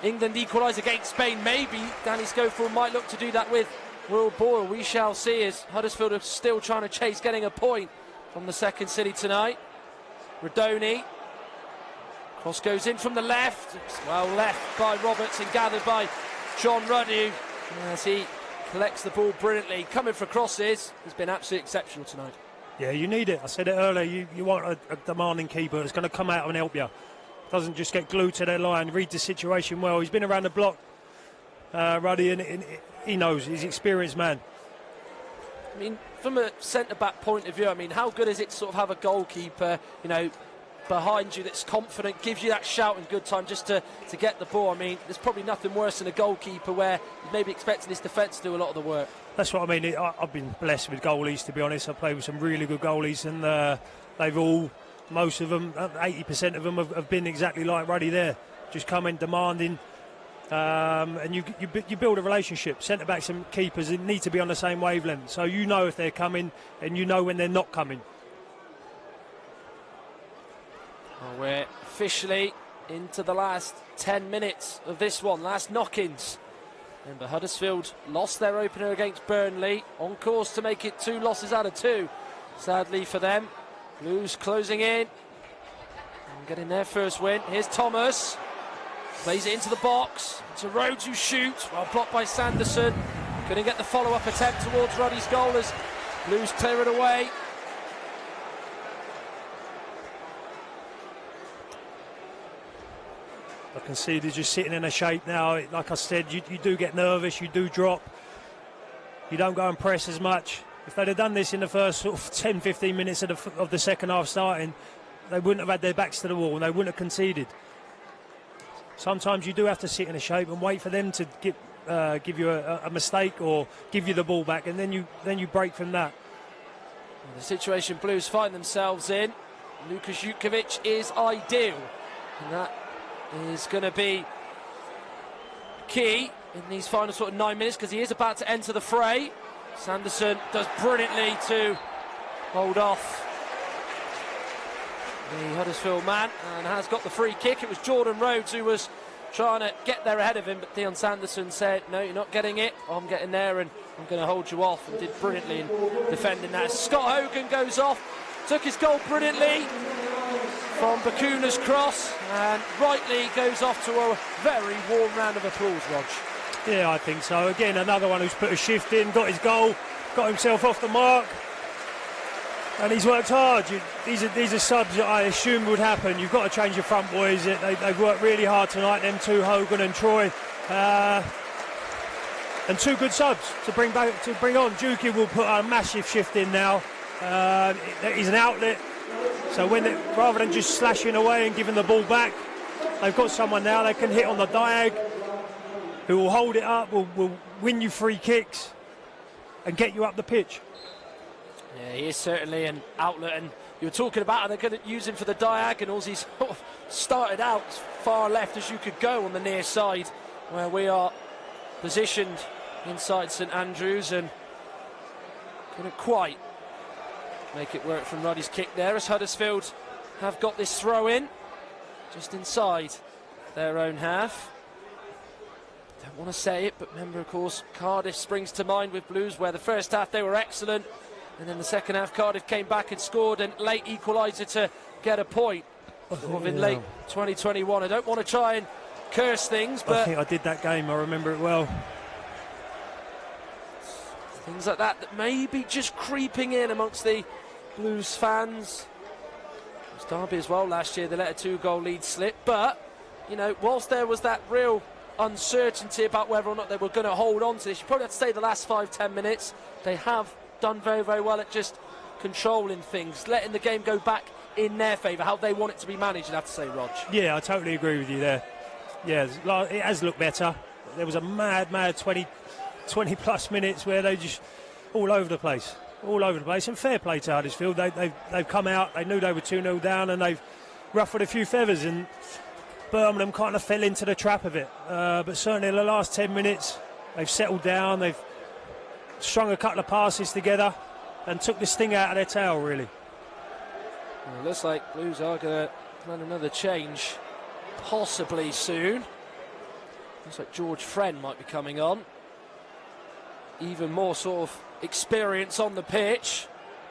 England equalise against Spain. Maybe Danny Schofield might look to do that with Will Boyle. We shall see, as Huddersfield are still trying to chase getting a point from the second city tonight. Rodoni. Cross goes in from the left. It's well left by Roberts and gathered by John Ruddy as he collects the ball brilliantly. Coming for crosses. He's been absolutely exceptional tonight. Yeah, you need it. I said it earlier. You want a demanding keeper that's going to come out and help you. Doesn't just get glued to their line. Read the situation well. He's been around the block, Ruddy, and he knows. He's an experienced man. I mean, from a centre-back point of view, I mean, how good is it to sort of have a goalkeeper, you know, behind you that's confident, gives you that shout in good time just to get the ball? I mean, there's probably nothing worse than a goalkeeper where you're maybe expecting his defence to do a lot of the work. That's what I mean. I've been blessed with goalies, to be honest. I've played with some really good goalies, and they've all, most of them, 80% of them have been exactly like Ruddy there. Just coming, demanding, and you build a relationship. Centre-backs and keepers need to be on the same wavelength, so you know if they're coming and you know when they're not coming. Well, we're officially into the last 10 minutes of this one, last knock-ins. Remember, Huddersfield lost their opener against Burnley, on course to make it 2 losses out of 2, sadly for them. Blues closing in and getting their first win. Here's Thomas, plays it into the box, to Rhodes who shoots, well blocked by Sanderson. Couldn't get the follow-up attempt towards Ruddy's goal as Blues clear it away. I can see they're just sitting in a shape now. Like I said, you do get nervous, you do drop. You don't go and press as much. If they'd have done this in the first sort of 10-15 minutes of the second half starting, they wouldn't have had their backs to the wall and they wouldn't have conceded. Sometimes you do have to sit in a shape and wait for them to give you a mistake or give you the ball back, and then you break from that. The situation Blues find themselves in, Lukas Jutkovic is ideal, and that is going to be key in these final sort of 9 minutes, because he is about to enter the fray. Sanderson does brilliantly to hold off the Huddersfield man and has got the free kick. It was Jordan Rhodes who was trying to get there ahead of him, but Dion Sanderson said, no, you're not getting it, I'm getting there and I'm going to hold you off, and did brilliantly in defending that. Scott Hogan goes off, took his goal brilliantly from Bakuna's cross, and rightly goes off to a very warm round of applause, Rog. Yeah, I think so. Again, another one who's put a shift in, got his goal, got himself off the mark, and he's worked hard. These are subs that I assumed would happen. You've got to change your front boys. They've worked really hard tonight, them two, Hogan and Troy. And 2 good subs to bring on. Juki will put a massive shift in now. He's an outlet. So rather than just slashing away and giving the ball back, they've got someone now they can hit on the diag, who will hold it up, will win you free kicks and get you up the pitch. Yeah, he is certainly an outlet, and you were talking about, and they're going to use him for the diagonals. He's sort of started out as far left as you could go on the near side, where we are positioned inside St Andrews, and couldn't quite make it work from Ruddy's kick there, as Huddersfield have got this throw in just inside their own half. Don't want to say it, but remember, of course, Cardiff springs to mind with Blues, where the first half they were excellent, and then the second half Cardiff came back and scored a late equaliser to get a point. In late 2021. I don't want to try and curse things, but I think I did that game, I remember it well. Things like that may be just creeping in amongst the Blues fans. It was Derby as well last year, they let a 2-goal lead slip, but, you know, whilst there was that real uncertainty about whether or not they were going to hold on to this, you probably have to say the last 5-10 minutes, they have done very, very well at just controlling things, letting the game go back in their favour, how they want it to be managed, I'd have to say, Rog. Yeah, I totally agree with you there. Yeah, it has looked better. There was a mad 20 plus minutes where they just all over the place, and fair play to Huddersfield. They've come out, they knew they were 2-0 down, and they've ruffled a few feathers, and Birmingham kind of fell into the trap of it. But certainly in the last 10 minutes, they've settled down, they've strung a couple of passes together and took this thing out of their tail, really. Well, it looks like Blues are going to plan another change possibly soon. Looks like George Friend might be coming on. Even more sort of experience on the pitch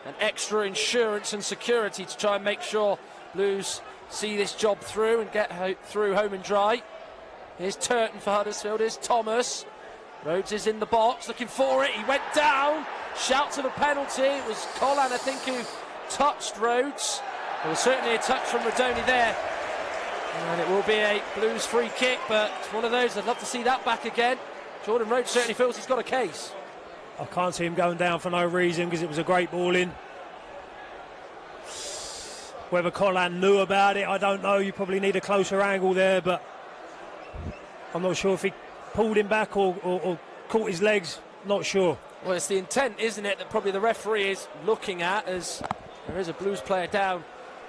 and extra insurance and security to try and make sure Blues see this job through and get through home and dry. Here's Turton for Huddersfield, here's Thomas. Rhodes is in the box, looking for it, he went down. Shouts of a penalty, it was Collan, I think, who touched Rhodes. There was certainly a touch from Rodoni there. And it will be a Blues free kick, but it's one of those, I'd love to see that back again. Jordan Rhodes certainly feels he's got a case. I can't see him going down for no reason, because it was a great ball in. Whether Collan knew about it, I don't know. You probably need a closer angle there, but I'm not sure if he pulled him back or caught his legs. Not sure. Well, it's the intent, isn't it, that probably the referee is looking at, as there is a Blues player down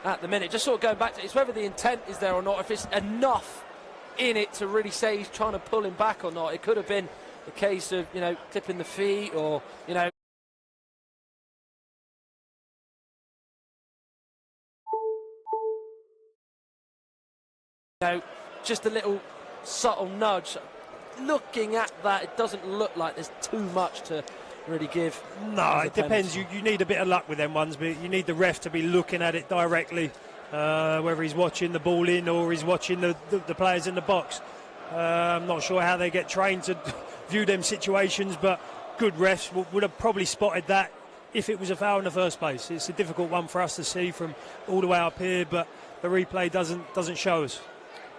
at the minute. Just sort of going back to it's whether the intent is there or not, if it's enough in it to really say he's trying to pull him back or not. It could have been a case of, you know, clipping the feet or, you know, just a little subtle nudge. Looking at that, it doesn't look like there's too much to really give. No, it depends. You need a bit of luck with them ones, but you need the ref to be looking at it directly, whether he's watching the ball in or he's watching the players in the box. I'm not sure how they get trained to view them situations, but good refs would have probably spotted that if it was a foul in the first place. It's a difficult one for us to see from all the way up here, but the replay doesn't show us.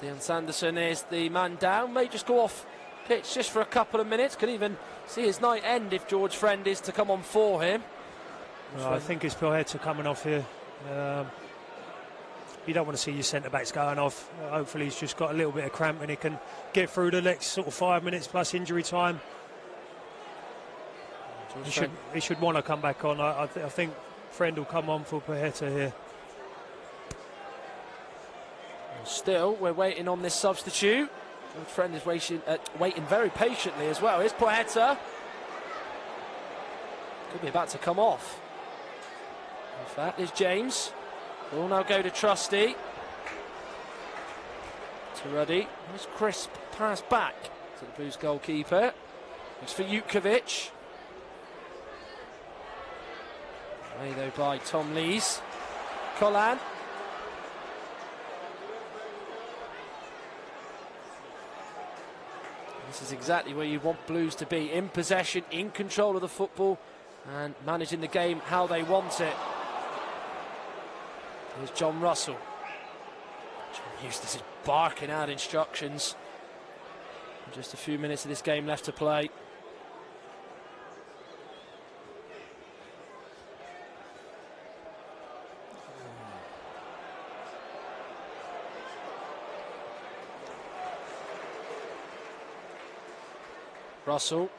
Dean Sanderson is the man down, may just go off pitch just for a couple of minutes, could even see his night end if George Friend is to come on for him. I think his heads are coming off here. You don't want to see your centre-backs going off. Hopefully he's just got a little bit of cramp and he can get through the next sort of 5 minutes plus injury time. He should want to come back on. I think Friend will come on for Pajetta here. Still, we're waiting on this substitute. George Friend is waiting very patiently as well. Here's Pajetta. Could be about to come off. In fact, there's James. We'll now go to Trusty. To Ruddy. Here's Crisp. Pass back to the Blues goalkeeper. It's for Jutkovic. Away though by Tom Lees. Collan. This is exactly where you want Blues to be, in possession, in control of the football and managing the game how they want it. Here's John Russell. John Eustace is barking out instructions. Just a few minutes of this game left to play. Russell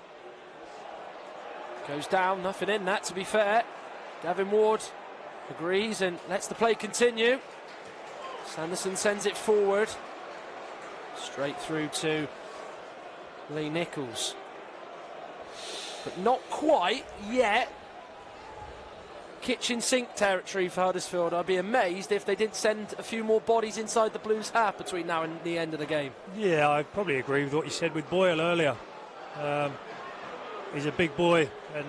goes down, nothing in that, to be fair. Gavin Ward agrees and lets the play continue. Sanderson sends it forward, straight through to Lee Nichols. But not quite yet kitchen sink territory for Huddersfield. I'd be amazed if they didn't send a few more bodies inside the Blues half between now and the end of the game. Yeah, I probably agree with what you said with Boyle earlier. He's a big boy, and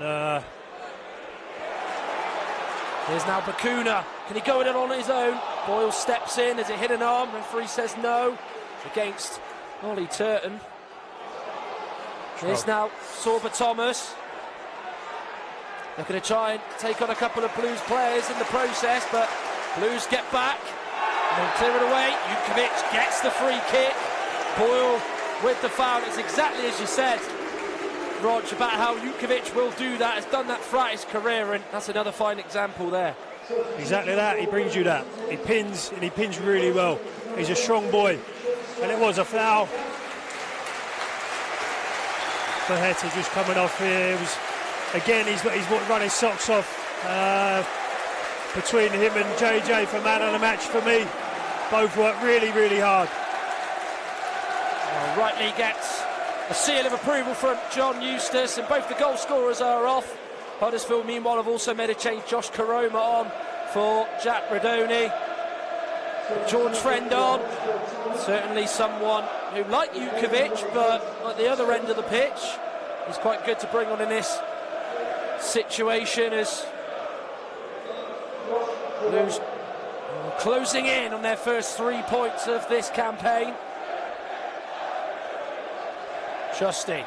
here's now Bakuna. Can he go in it on his own? Boyle steps in. Has it hit an arm? Referee says no. Against Ollie Turton. Here's now Sorba Thomas. They're going to try and take on a couple of Blues players in the process, but Blues get back and then clear it away. Jukovic gets the free kick. Boyle with the foul. It's exactly as you said, Rog, about how Jukovic will do that. Has done that throughout his career, and that's another fine example there. Exactly that. He brings you that. He pins, and he pins really well. He's a strong boy, and it was a foul. Faheta just coming off here. It was, again, he's run his socks off between him and JJ for man of the match for me. Both worked really, really hard. Well, rightly gets a seal of approval from John Eustace, and both the goal scorers are off. Huddersfield, meanwhile, have also made a change. Josh Karoma on for Jack Radoni. George Friend on. Certainly someone who, like Jukovic, but at the other end of the pitch, is quite good to bring on in this situation as Blues closing in on their first 3 points of this campaign. Trusty.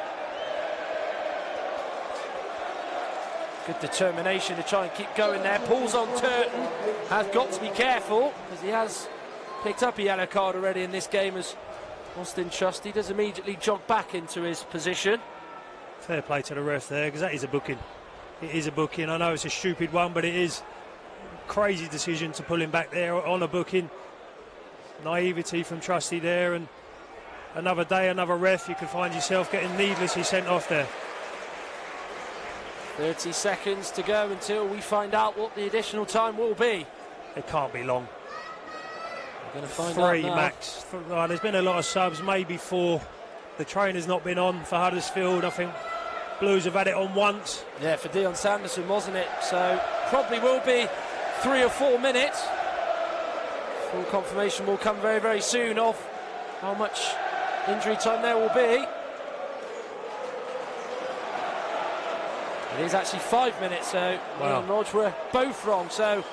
Good determination to try and keep going there. Pulls on Turton. Has got to be careful because he has picked up a yellow card already in this game as Austin Trusty does immediately jog back into his position. Fair play to the ref there, because that is a booking. It is a booking. I know it's a stupid one, but it is a crazy decision to pull him back there on a booking. Naivety from Trusty there, and another day, another ref, you could find yourself getting needlessly sent off there. 30 seconds to go until we find out what the additional time will be. It can't be long. We're going to find 3 out now. max. There's been a lot of subs, maybe 4. The trainer's not been on for Huddersfield. I think Blues have had it on once. Yeah, for Dion Sanderson, wasn't it? So probably will be 3 or 4 minutes. Full confirmation will come very, very soon of how much injury time there will be. It is actually 5 minutes, so wow. Ian and Rog were both wrong. So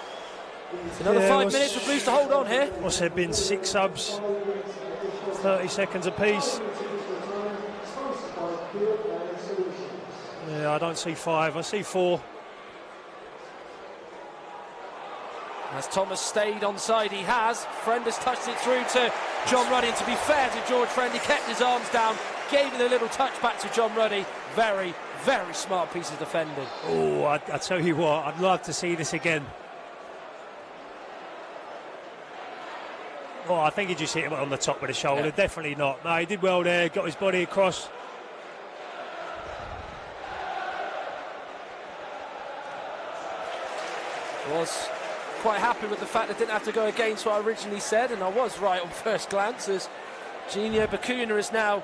it's another 5 minutes for Blues to hold on here. Must have been 6 subs, 30 seconds apiece. Yeah, I don't see 5, I see 4. As Thomas stayed onside, he has. Friend has touched it through to John Ruddy. And to be fair to George Friend, he kept his arms down, gave it a little touch back to John Ruddy. Very, very smart piece of defending. Oh, I tell you what, I'd love to see this again. Oh, I think he just hit him on the top of the shoulder. Yeah. Definitely not. No, he did well there, got his body across. Was quite happy with the fact I didn't have to go against what I originally said, and I was right on first glance as Gino Bakuna has now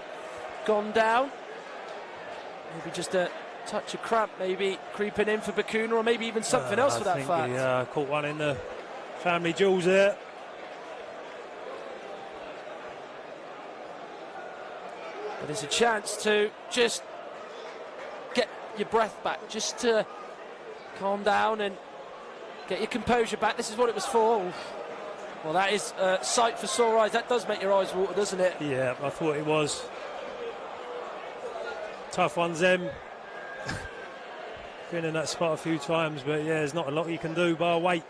gone down. Maybe just a touch of cramp maybe creeping in for Bakuna, or maybe even something else for that fact. He caught one in the family jewels there. But there's a chance to just get your breath back, just to calm down and get your composure back. This is what it was for. Well, that is sight for sore eyes. That does make your eyes water, doesn't it? Yeah, I thought it was. Tough ones, them. Been in that spot a few times, but yeah, there's not a lot you can do bar wait.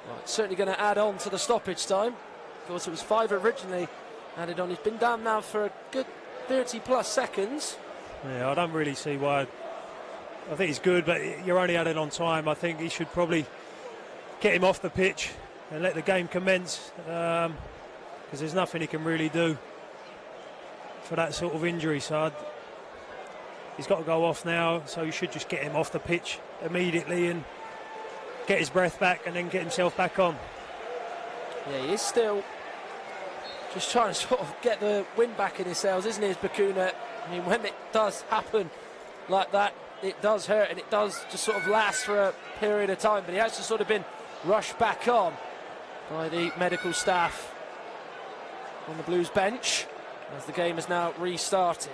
Well, it's certainly going to add on to the stoppage time. Of course, it was 5 originally added on. He's been down now for a good 30 plus seconds. Yeah, I don't really see why. I think he's good, but you're only adding on time. I think he should probably get him off the pitch and let the game commence, because there's nothing he can really do for that sort of injury. So he's got to go off now, so you should just get him off the pitch immediately and get his breath back and then get himself back on. Yeah, he is still just trying to sort of get the wind back in his sails, isn't he, as Bakuna? I mean, when it does happen like that, it does hurt, and it does just sort of last for a period of time, but he has just sort of been rushed back on by the medical staff on the Blues bench as the game has now restarted.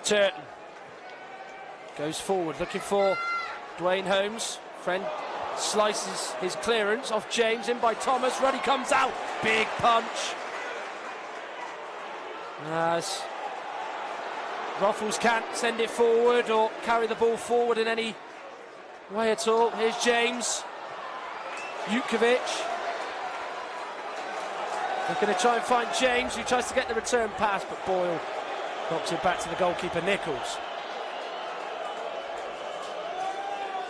Turton goes forward looking for Dwayne Holmes. Friend slices his clearance off James, in by Thomas. Ruddy comes out, big punch as Ruffles can't send it forward or carry the ball forward in any way at all. Here's James. Jutkovic. They're going to try and find James, who tries to get the return pass, but Boyle knocks it back to the goalkeeper, Nichols.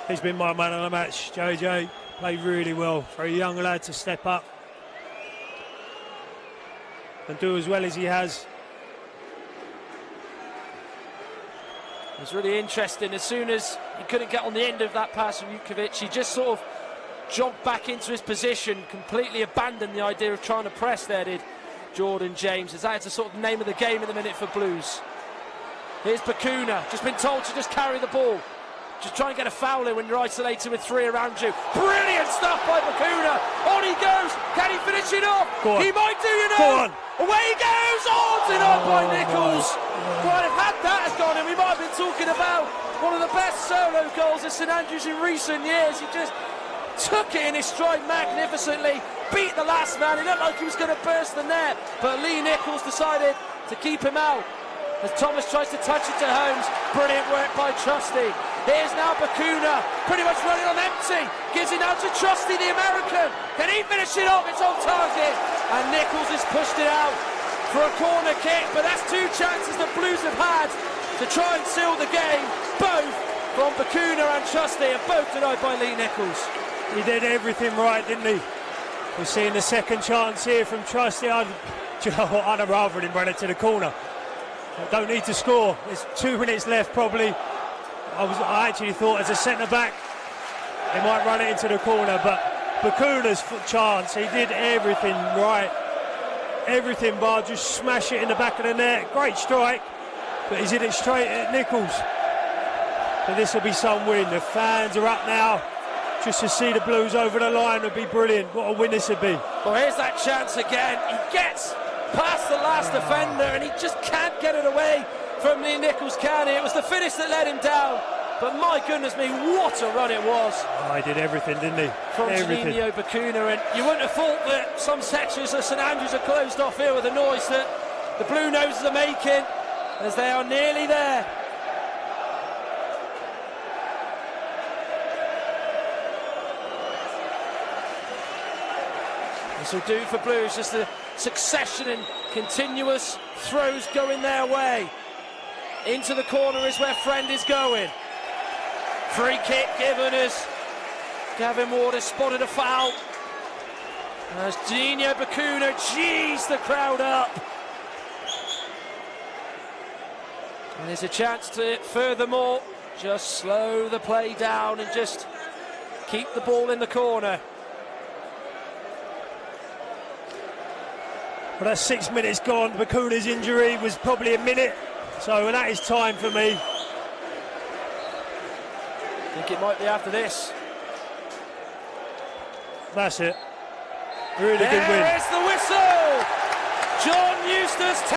He's been my man of the match, JJ. Played really well for a young lad to step up and do as well as he has. It was really interesting. As soon as he couldn't get on the end of that pass from Jutkovic, he just sort of jogged back into his position, completely abandoned the idea of trying to press there, did Jordan James, as that is the sort of name of the game in the minute for Blues. Here's Bakuna, just been told to just carry the ball. Just try and get a foul in when you're isolated with three around you. Brilliant stuff by Bakuna. On he goes. Can he finish it off? He might do, you know. Go on. Away he goes. Oh, denied by Nichols. Right, if had that has gone in, we might have been talking about one of the best solo goals at St Andrews in recent years. He just took it in his stride magnificently, beat the last man. He looked like he was going to burst the net, but Lee Nichols decided to keep him out as Thomas tries to touch it to Holmes. Brilliant work by Trusty. Here's now Bakuna, pretty much running on empty. Gives it now to Trusty, the American. Can he finish it off? It's on target. And Nichols has pushed it out for a corner kick. But that's two chances the Blues have had to try and seal the game. Both from Bakuna and Trusty, and both denied by Lee Nichols. He did everything right, didn't he? We're seeing the second chance here from Trusty. Do you know what? I'd have rather him run it to the corner. Don't need to score. There's 2 minutes left probably. I actually thought as a centre-back they might run it into the corner, but Bakuna's chance, he did everything right. Everything bar just smash it in the back of the net. Great strike, but he's hit it straight at Nichols. But this will be some win. The fans are up now. Just to see the Blues over the line would be brilliant. What a win this would be. Well, here's that chance again. He gets past the last defender and he just can't get it away from Lee Nichols, can he? It was the finish that let him down, but my goodness me, what a run it was. Oh, he did everything, didn't he? From Janino Bakuna, and you wouldn't have thought that some sections of St Andrews are closed off here with the noise that the Blue Noses are making, as they are nearly there. This will do for Blues, just a succession and continuous throws going their way. Into the corner is where Friend is going. Free kick given as Gavin Ward has spotted a foul. As Janino Bakuna G's the crowd up. And there's a chance to, furthermore, just slow the play down and just keep the ball in the corner. Well, that's 6 minutes gone. Bakuna's injury was probably a minute. So that is time for me. I think it might be after this. That's it. Really good win. There's the whistle. John Eustace